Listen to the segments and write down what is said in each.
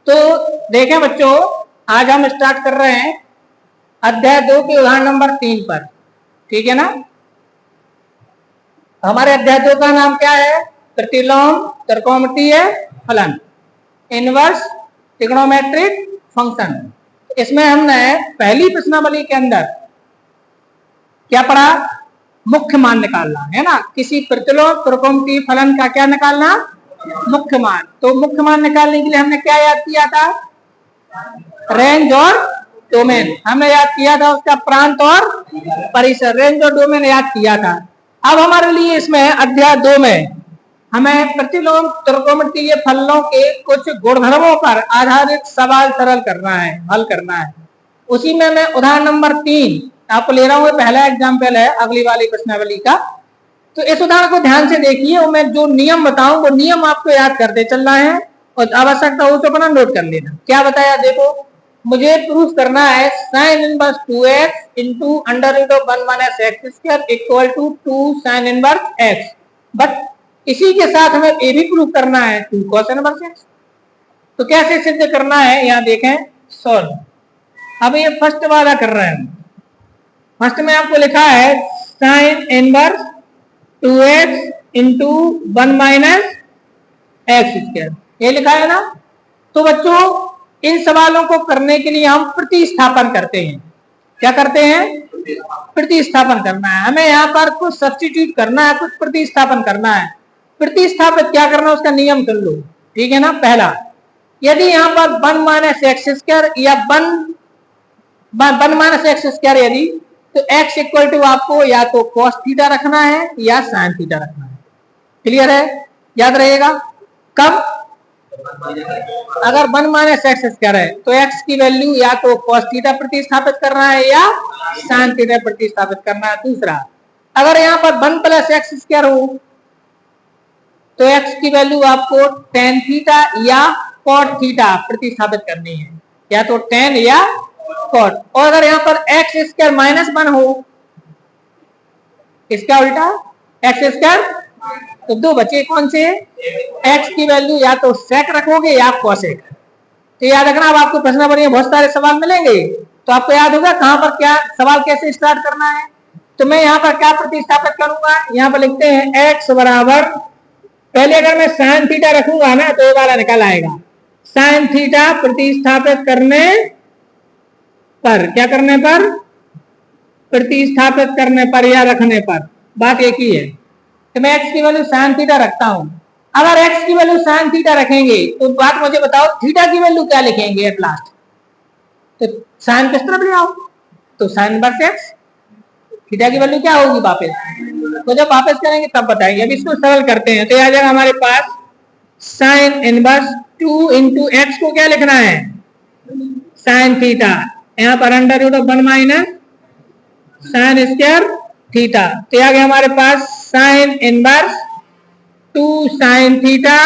तो देखें बच्चों, आज हम स्टार्ट कर रहे हैं अध्याय 2 के उदाहरण नंबर 3 पर। ठीक है ना। हमारे अध्याय 2 का नाम क्या है? प्रतिलोम त्रिकोणमितीय फलन, इनवर्स ट्रिग्नोमेट्रिक फंक्शन। इसमें हमने पहली प्रश्नावली के अंदर क्या पढ़ा? मुख्य मान निकालना है ना। किसी प्रतिलोम त्रिकोणमितीय फलन का क्या निकालना? मुख्य मान। तो मुख्य मान निकालने के लिए हमने क्या याद किया था? रेंज और डोमेन हमने याद किया था, उसका प्रांत और परिसर, रेंज और डोमेन याद किया था। अब हमारे लिए इसमें अध्याय 2 में हमें प्रतिलोम त्रिकोणमितीय फलनों के कुछ गुणधर्मों पर आधारित सवाल सरल करना है, हल करना है। उसी में मैं उदाहरण नंबर 3 आपको ले रहा हूँ। पहला एग्जाम्पल है अगली वाली प्रश्नावली का। तो इस उदाहरण को ध्यान से देखिए और मैं जो नियम बताऊं वो नियम आपको याद करते चलना है और आवश्यकता हो तो अपना नोट कर लेना। क्या बताया? देखो, मुझे प्रूफ करना है sin inverse 2x into under root of 1 minus x square equal to 2 sin inverse x। But इसी के साथ हमें ये भी प्रूफ करना है 2 cos इनवर्स x। तो कैसे सिद्ध करना है? यहाँ देखें, सॉल्व। अब ये फर्स्ट वाला कर रहे हैं। फर्स्ट में आपको लिखा है sin inverse 2x into 1 minus x square, ये लिखा है ना। तो बच्चों, इन सवालों को करने के लिए हम प्रतिस्थापन करते हैं। क्या करते हैं? प्रतिस्थापन करना है। हमें यहाँ पर कुछ सब्स्टिट्यूट करना है, कुछ प्रतिस्थापन करना है। प्रतिस्थापित क्या करना है उसका नियम कर लो। ठीक है ना। पहला, यदि यहाँ पर 1 माइनस एक्स स्क्वायर या 1 माइनस एक्स स्क्वायर यदि, तो x इक्वल टू आपको या तो cos थीटा रखना है या sin थीटा रखना है। क्लियर है? याद रहेगा। कब? अगर 1 माइनस एक्स स्क्वायर है तो x की वैल्यू या तो cos थीटा प्रतिस्थापित करना है या sin थीटा प्रतिस्थापित करना है। दूसरा, अगर यहाँ पर 1 प्लस एक्स स्क्वायर हो तो x की वैल्यू आपको tan थीटा या cot थीटा प्रतिस्थापित करनी है, या तो tan या cot। और अगर यहाँ पर एक्स स्क्वायर माइनस 1 हो, इसका उल्टा एक्स स्क्वायर, तो दो बचे कौन से? x की वैल्यू या तो sec रखोगे या cosec। तो याद रखना, अब आपको प्रश्नावली में बहुत सारे सवाल मिलेंगे तो आपको याद होगा कहां पर क्या सवाल कैसे स्टार्ट करना है। तो मैं यहाँ पर क्या प्रतिस्थापित करूंगा? यहाँ पर लिखते हैं x बराबर, पहले अगर मैं sin थीटा रखूंगा ना तो ये वाला निकल आएगा। sin थीटा प्रतिस्थापित करने पर, क्या करने पर? प्रतिस्थापित करने पर या रखने पर, बात एक ही है। तो मैं x की वैल्यू sin थीटा रखता हूं। अगर x की वैल्यू sin थीटा रखेंगे तो बात मुझे बताओ थीटा की वैल्यू क्या लिखेंगे एट लास्ट? तो sin किस तरफ ले आओ? तो sin इनवर्स x। थीटा की वैल्यू क्या होगी वापस? तो जब वापस करेंगे तब बताएंगे। अब इसको सरल करते हैं तो आ जाएगा हमारे पास sin इनवर्स 2 इंटू एक्स को क्या लिखना है? sin थीटा, यहाँ पर under root of 1 minus sin square theta. तो आ गया हमारे पास sin inverse 2 sin theta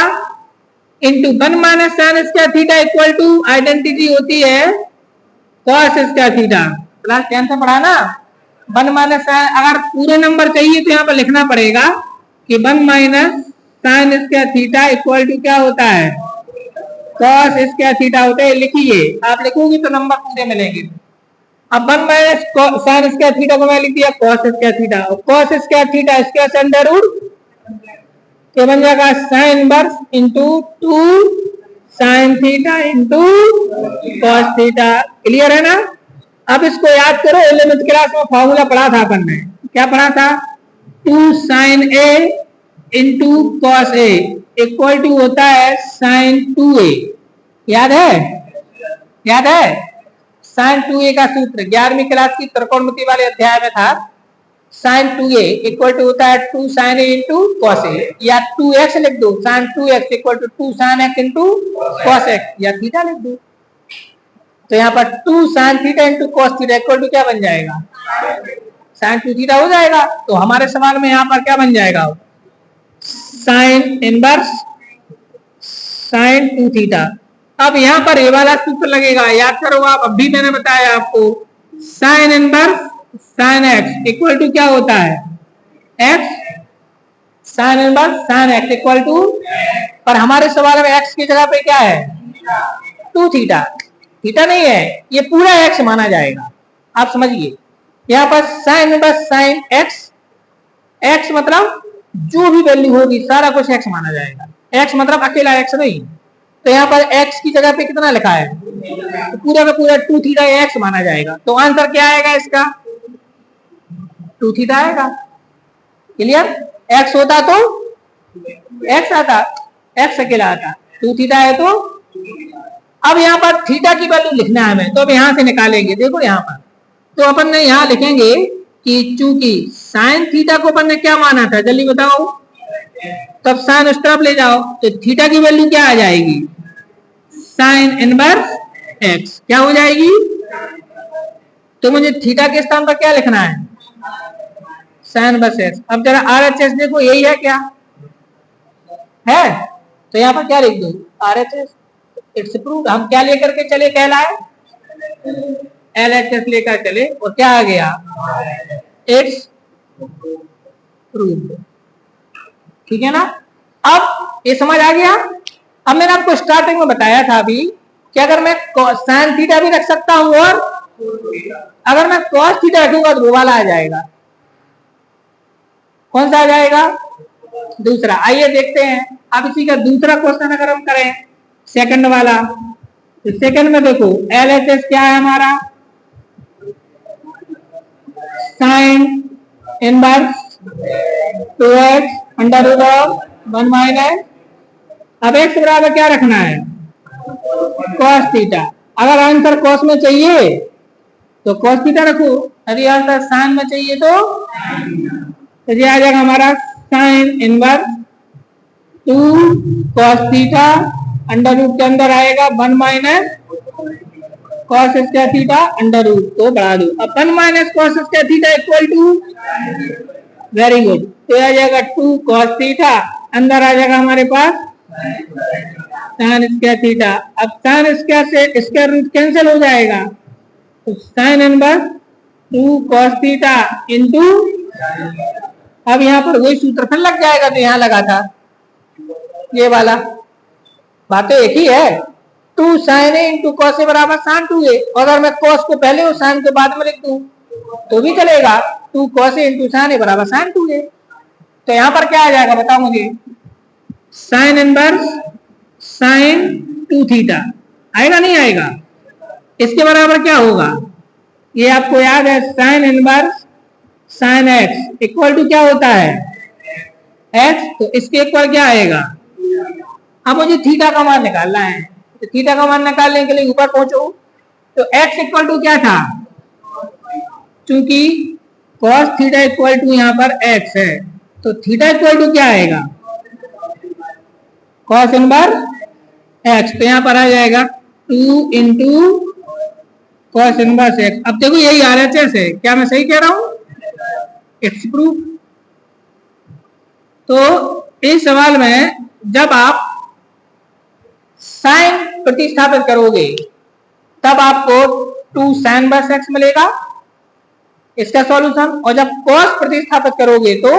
into 1 minus sin square theta equal to identity होती है cos स्क्वायर थीटा। क्लास 10 से पढ़ा ना। 1 माइनस, अगर पूरे नंबर चाहिए तो यहाँ पर लिखना पड़ेगा कि 1 minus sin square theta equal to क्या होता है? cos स्क्वायर थीटा होता है। लिखिए, आप लिखोगे तो नंबर पूरे मिलेंगे। अब 1 माइनस sin स्क्वायर थीटा को मैं लिख दिया cos स्क्वायर थीटा, और cos स्क्वायर थीटा स्क्वायर से अंडर रूट, तो बन जाएगा sin inverse into 2 sin theta into cos theta. Clear है ना। अब इसको याद करो, 11th क्लास में फॉर्मूला पढ़ा था अपन ने। क्या पढ़ा था? 2 sin a into cos a equal to होता है sin 2a। याद है? याद है? sin 2a का सूत्र 11वीं क्लास की त्रिकोणमिति वाले अध्याय में था। sin 2a इक्वल टू होता है 2 sin a into cos a, या 2x लिख दो, sin 2x equal to 2 sin x into cos x, या थीटा लिख दो। तो यहाँ पर 2 sin theta into cos theta equal to क्या बन जाएगा? sin 2 थीटा हो जाएगा। तो हमारे सवाल में यहाँ पर क्या बन जाएगा? sin inverse sin 2 theta. अब यहाँ पर ये वाला सूत्र लगेगा, याद करो आप। अभी मैंने बताया आपको sin inverse sin x equal to क्या होता है? x। sin inverse sin x equal to, पर हमारे सवाल में x की जगह पे क्या है? टू थीटा, थीटा नहीं है, ये पूरा एक्स माना जाएगा। आप समझिए, यहाँ पर sign inverse sine x, x मतलब जो भी वैल्यू होगी सारा कुछ एक्स माना जाएगा, एक्स मतलब अकेला एक्स नहीं। तो यहाँ पर एक्स की जगह पे कितना लिखा है, तो पूरा का पूरा टू थीटा एक्स माना जाएगा। तो आंसर क्या आएगा इसका, टू थीटा आएगा। क्लियर, एक्स होता तो एक्स आता, एक्स अकेला आता, टू थीटा है तो। अब यहाँ पर थीटा की वैल्यू लिखना है हमें, तो अब यहाँ से निकालेंगे। देखो यहाँ पर तो अपन ने यहाँ लिखेंगे कि चूंकि साइन थीटा को अपन ने क्या माना था, जल्दी बताओ, तब साइन उस तरफ ले जाओ, तो थीटा की वैल्यू क्या आ जाएगी, साइन इनवर्स एक्स क्या हो जाएगी। तो मुझे थीटा के स्थान पर क्या लिखना है, साइन इनवर्स एक्स। अब जरा आरएचएस देखो, यही है क्या है, तो यहाँ पर क्या लिख दो, आरएचएस, इट्स प्रूव्ड। हम क्या लेकर के चले, कहलाए एलएचएस लेकर चले, और क्या आ गया, इट्स प्रूव्ड। ठीक है ना। अब ये समझ आ गया। अब मैंने आपको स्टार्टिंग में बताया था अभी कि अगर मैं साइन थीटा भी रख सकता हूं, और अगर मैं कॉस थीटा रखूंगा तो वो वाला आ जाएगा। कौन सा आ जाएगा, दूसरा। आइए देखते हैं। अब इसी का दूसरा क्वेश्चन अगर हम करें, सेकंड वाला, तो सेकंड में देखो एलएचएस क्या है हमारा, sine inverse 2x under root of 1 minus, अब x बराबर क्या रखना है, cos थीटा। अगर आंसर cos में चाहिए तो cos थीटा रखो, यदि आंसर साइन में चाहिए तो ये आ जाएगा हमारा sine inverse 2 cos theta under root के अंदर आएगा 1 minus cos square theta under root, तो बढ़ा दो। अब 1 minus cos square theta equal to, very good, तो आ जाएगा 2 cos थीटा, अंदर आ जाएगा हमारे पास साइन स्क्वायर थीटा। अब साइन स्क्वायर से स्क्वायर रूट कैंसिल हो जाएगा, तो sign inverse 2 cos theta into, अब यहाँ पर वही सूत्र फिर लग जाएगा, तो यहाँ लगा था ये वाला, बात तो एक ही है, 2 sin a into cos A बराबर साइन 2a। अगर मैं कॉस को पहले और साइन को बाद में लिख दूं तो भी चलेगा, 2 cos a इंटू साइन ए बराबर साइन 2a। तो यहाँ पर क्या आ जाएगा बताओ मुझे, साइन इनवर्स साइन 2 थीटा आएगा, नहीं आएगा, इसके बराबर क्या होगा, ये आपको याद है, sine inverse sine x equal to क्या होता है, एक्स, तो इसके इक्वल क्या आएगा। अब मुझे थीटा का मान निकालना है, तो थीटा का मान निकालने के लिए ऊपर पहुंचो, तो x इक्वल टू क्या था, चूंकि cos थीटा इक्वल टू यहाँ पर x है, तो थीटा इक्वल टू क्या आएगा, cos इनवर्स x, तो यहाँ पर आ जाएगा 2 इंटू cos इनवर्स x। अब देखो यही आरएचएस है, क्या मैं सही कह रहा हूं, इट्स प्रूफ। तो इस सवाल में जब आप साइन प्रतिस्थापित करोगे तब आपको 2 sin इनवर्स x मिलेगा, इसका सॉल्यूशन, और जब cos प्रतिस्थापित करोगे तो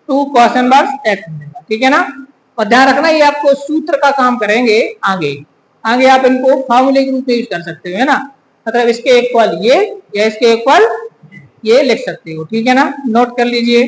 2 cos इनवर्स x मिलेगा। ठीक है ना। और ध्यान रखना ये आपको सूत्र का काम करेंगे आगे, आगे आप इनको फॉर्मूले के रूप में यूज कर सकते हो, है ना, मतलब इसके इक्वल ये या इसके इक्वल ये लिख सकते हो। ठीक है ना, नोट कर लीजिए।